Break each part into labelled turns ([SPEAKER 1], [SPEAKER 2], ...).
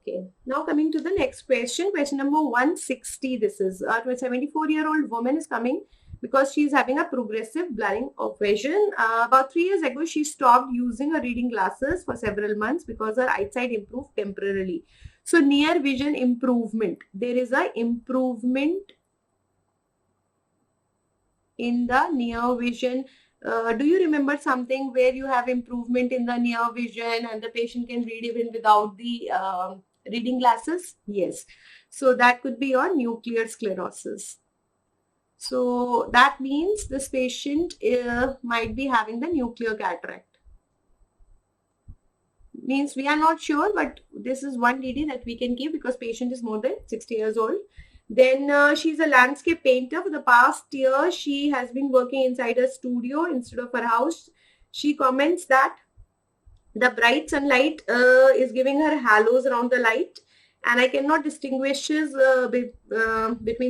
[SPEAKER 1] Okay, now coming to the next question, question number 160. This is a 74-year-old woman is coming because she is having a progressive blurring of vision. About 3 years ago, she stopped using her reading glasses for several months because her eyesight improved temporarily. So near vision improvement, there is a improvement in the near vision. Do you remember something where you have improvement in the near vision and the patient can read even without the reading glasses? Yes. So that could be your nuclear sclerosis. So that means this patient might be having the nuclear cataract. Means we are not sure, but this is one DD that we can give because patient is more than 60 years old. Then she's a landscape painter. For the past year, she has been working inside a studio instead of her house. She comments that the bright sunlight is giving her halos around the light, and I cannot distinguish between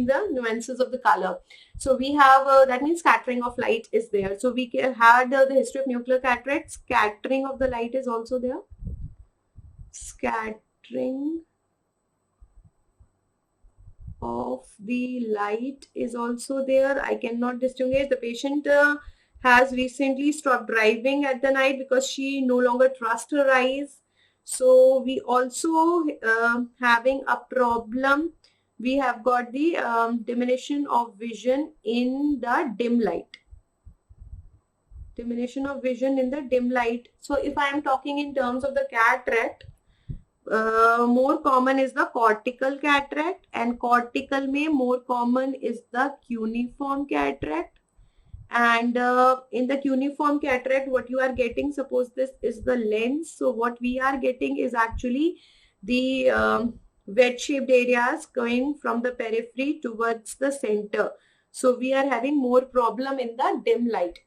[SPEAKER 1] the nuances of the color. So we have that means scattering of light is there. So we had the history of nuclear cataract. Scattering of the light is also there. Scattering of the light is also there. I cannot distinguish. The patient has recently stopped driving at the night because she no longer trusts her eyes. So we also having a problem. We have got the diminution of vision in the dim light. Diminution of vision in the dim light. So if I am talking in terms of the cataract, more common is the cortical cataract, and cortical में more common is the cuneiform cataract. And in the cuneiform cataract, what you are getting, suppose this is the lens. So what we are getting is actually the wedge-shaped areas going from the periphery towards the center. So we are having more problem in the dim light.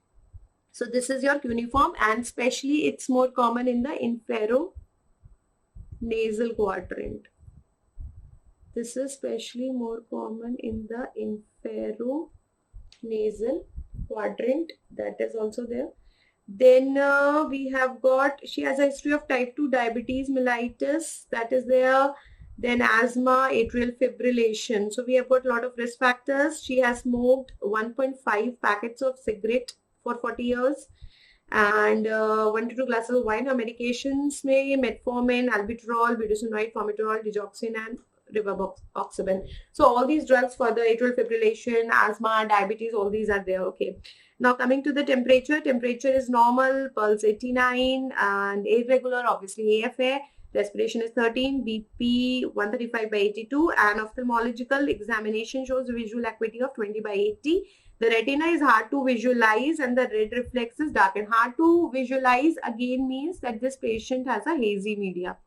[SPEAKER 1] So this is your cuneiform, and especially it's more common in the infero nasal quadrant. This is especially more common in the infero nasal quadrant. That is also there. Then we have got, she has a history of type 2 diabetes mellitus, that is there. Then asthma, atrial fibrillation. So we have got a lot of risk factors. She has smoked 1.5 packets of cigarette for 40 years. And 1 to 2 glasses of wine. Her medications may metformin, albuterol, budesonide, formoterol, digoxin, and rivaroxaban. So all these drugs for the atrial fibrillation, asthma, diabetes, all these are there. Okay. Now coming to the temperature. Temperature is normal, pulse 89, and irregular, obviously AFA. Respiration is 13, BP 135 by 82, and ophthalmological examination shows a visual acuity of 20 by 80. The retina is hard to visualize and the red reflex is dark. And hard to visualize again means that this patient has a hazy media.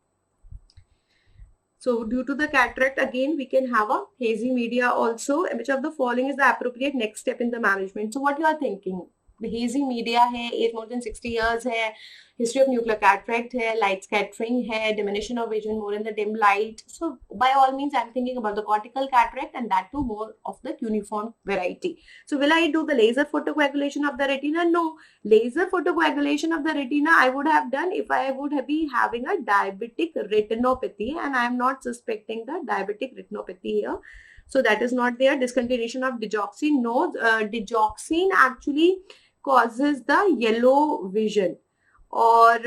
[SPEAKER 1] So due to the cataract, again, we can have a hazy media also. Which of the following is the appropriate next step in the management? So what you are thinking? The hazy media hai, age more than 60 years hai, history of nuclear cataract hai, light scattering hai, diminution of vision more in the dim light. So by all means, I'm thinking about the cortical cataract, and that too more of the cuneiform variety. So will I do the laser photocoagulation of the retina? No. Laser photocoagulation of the retina I would have done if I would be having a diabetic retinopathy, and I am not suspecting the diabetic retinopathy here. So that is not there. Discontinuation of digoxin. No, digoxin actually causes the yellow vision, or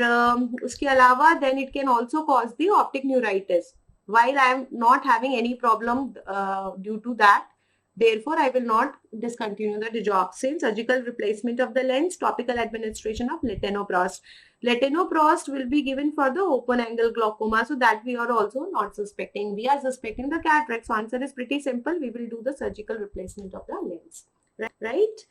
[SPEAKER 1] uske alawa then it can also cause the optic neuritis. While I am not having any problem due to that, therefore I will not discontinue the digoxin. Surgical replacement of the lens, topical administration of latanoprost. Latanoprost will be given for the open angle glaucoma, so that we are also not suspecting. We are suspecting the cataract. So answer is pretty simple. We will do the surgical replacement of the lens. Right?